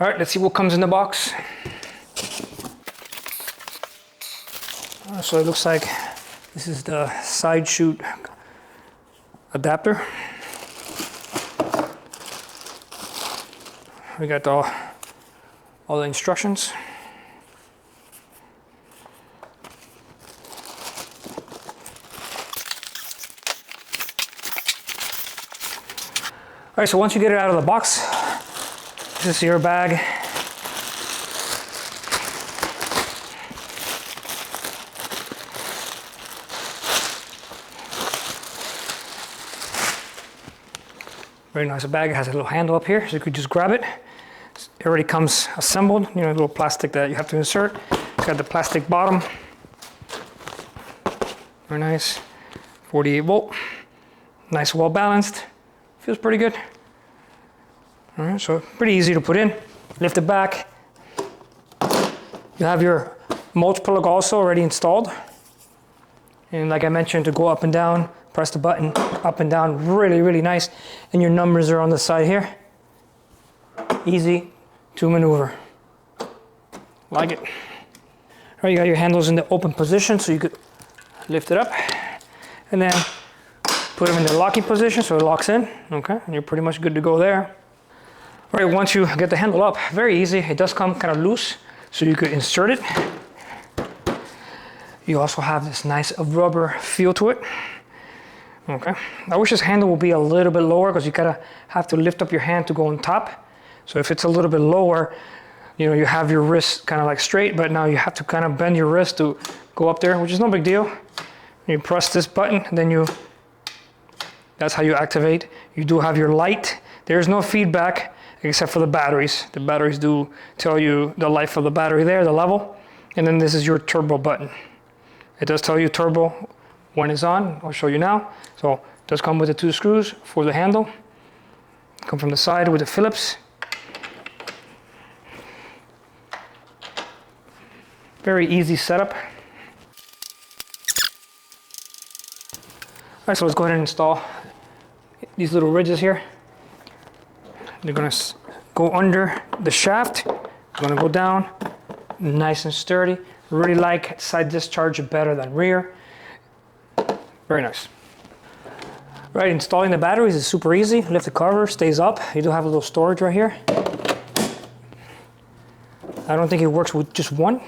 All right, let's see what comes in the box. So it looks like this is the side chute adapter. We got all the instructions. All right, so once you get it out of the box, this is your bag. Very nice bag. It has a little handle up here, so you could just grab it. It already comes assembled, you know, a little plastic that you have to insert. It's got the plastic bottom. Very nice. 48 volt. Nice, well balanced. Feels pretty good. All right, so pretty easy to put in. Lift it back. You have your mulch plug also already installed. And like I mentioned, to go up and down, press the button up and down, really, really nice. And your numbers are on the side here. Easy to maneuver. Like it. All right, you got your handles in the open position, so you could lift it up and then put them in the locking position so it locks in. Okay, and you're pretty much good to go there. All right, once you get the handle up, very easy. It does come kind of loose, so you could insert it. You also have this nice rubber feel to it. Okay, I wish this handle would be a little bit lower because you gotta have to lift up your hand to go on top. So if it's a little bit lower, you know, you have your wrist kind of like straight, but now you have to kind of bend your wrist to go up there, which is no big deal. You press this button, and then that's how you activate. You do have your light. There's no feedback except for the batteries. The batteries do tell you the life of the battery there, the level. And then this is your turbo button. It does tell you turbo when it's on. I'll show you now. So it does come with the 2 screws for the handle. Come from the side with the Phillips. Very easy setup. All right, so let's go ahead and install these little ridges here. They're gonna go under the shaft. They're gonna go down, nice and sturdy. Really like side discharge better than rear. Very nice. Right, installing the batteries is super easy. Lift the cover, stays up. You do have a little storage right here. I don't think it works with just one.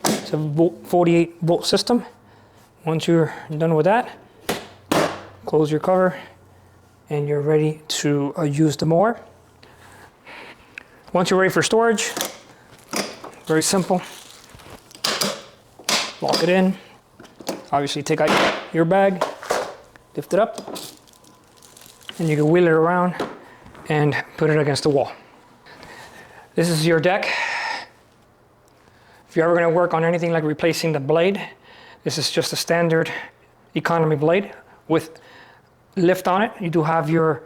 It's a 48 volt system. Once you're done with that, close your cover and you're ready to use the mower. Once you're ready for storage, very simple. Lock it in. Obviously take out your bag, lift it up, and you can wheel it around and put it against the wall. This is your deck. If you're ever going to work on anything like replacing the blade, this is just a standard economy blade with lift on it. You do have your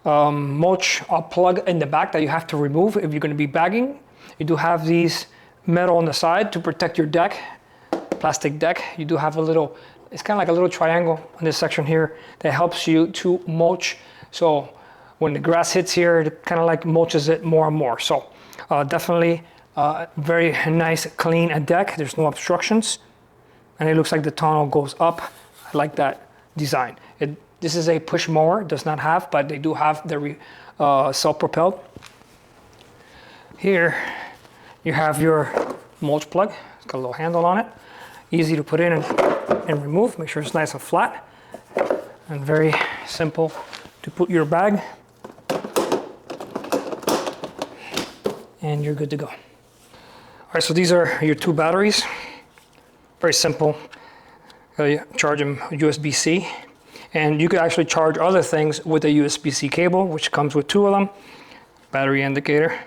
mulch plug in the back that you have to remove if you're going to be bagging. You do have these metal on the side to protect your deck, plastic deck. You do have a little, it's kind of like a little triangle on this section here that helps you to mulch. So when the grass hits here, it kind of like mulches it more and more. So definitely very nice, clean deck. There's no obstructions. And it looks like the tunnel goes up. I like that design. This is a push mower, does not have, but they do have the self-propelled. Here you have your mulch plug. It's got a little handle on it. Easy to put in and remove. Make sure it's nice and flat. And very simple to put your bag. And you're good to go. All right, so these are your 2 batteries. Very simple. You charge them USB-C. And you could actually charge other things with a USB-C cable, which comes with 2 of them. Battery indicator.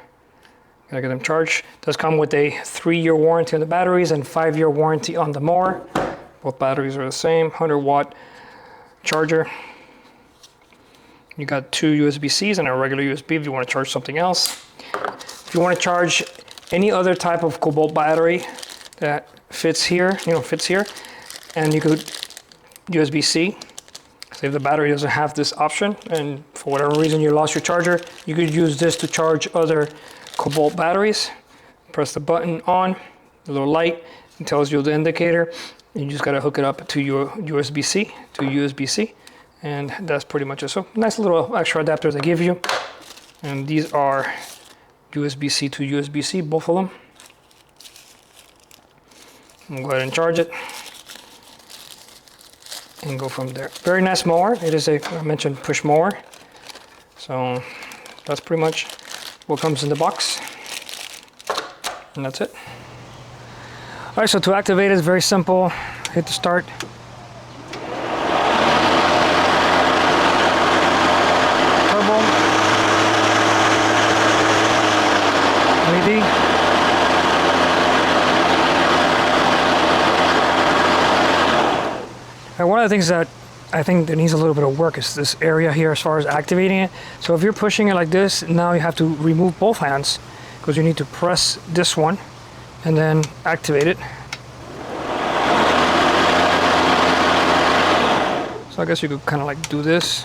Gotta get them charged. Does come with a 3-year warranty on the batteries and 5-year warranty on the mower. Both batteries are the same, 100-watt charger. You got 2 USB-Cs and a regular USB if you want to charge something else. If you want to charge any other type of Kobalt battery that fits here, and you could USB-C. So if the battery doesn't have this option and for whatever reason you lost your charger, you could use this to charge other Kobalt batteries. Press the button on, the little light, it tells you the indicator. You just gotta hook it up to your USB-C, and that's pretty much it. So nice little extra adapters they give you. And these are USB-C to USB-C, both of them. I'm gonna go ahead and charge it and go from there. Very nice mower. It is a, I mentioned, push mower. So that's pretty much what comes in the box. And that's it. All right, so to activate it, it's very simple. Hit the start. Turbo. LED. And one of the things that I think that needs a little bit of work is this area here as far as activating it. So if you're pushing it like this, now you have to remove both hands because you need to press this one and then activate it. So I guess you could kind of like do this.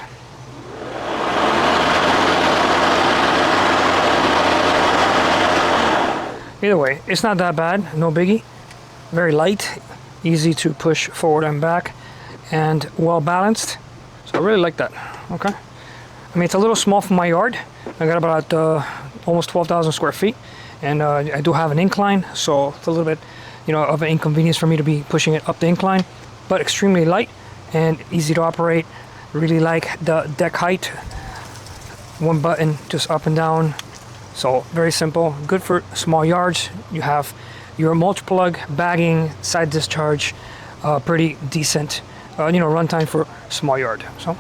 Either way, it's not that bad, no biggie. Very light, easy to push forward and back, and well balanced. So I really like that, okay? I mean, it's a little small for my yard. I got about almost 12,000 square feet, and I do have an incline, so it's a little bit, you know, of an inconvenience for me to be pushing it up the incline, but extremely light and easy to operate. Really like the deck height. One button, just up and down. So very simple, good for small yards. You have your mulch plug, bagging, side discharge, pretty decent, you know, runtime for small yard. So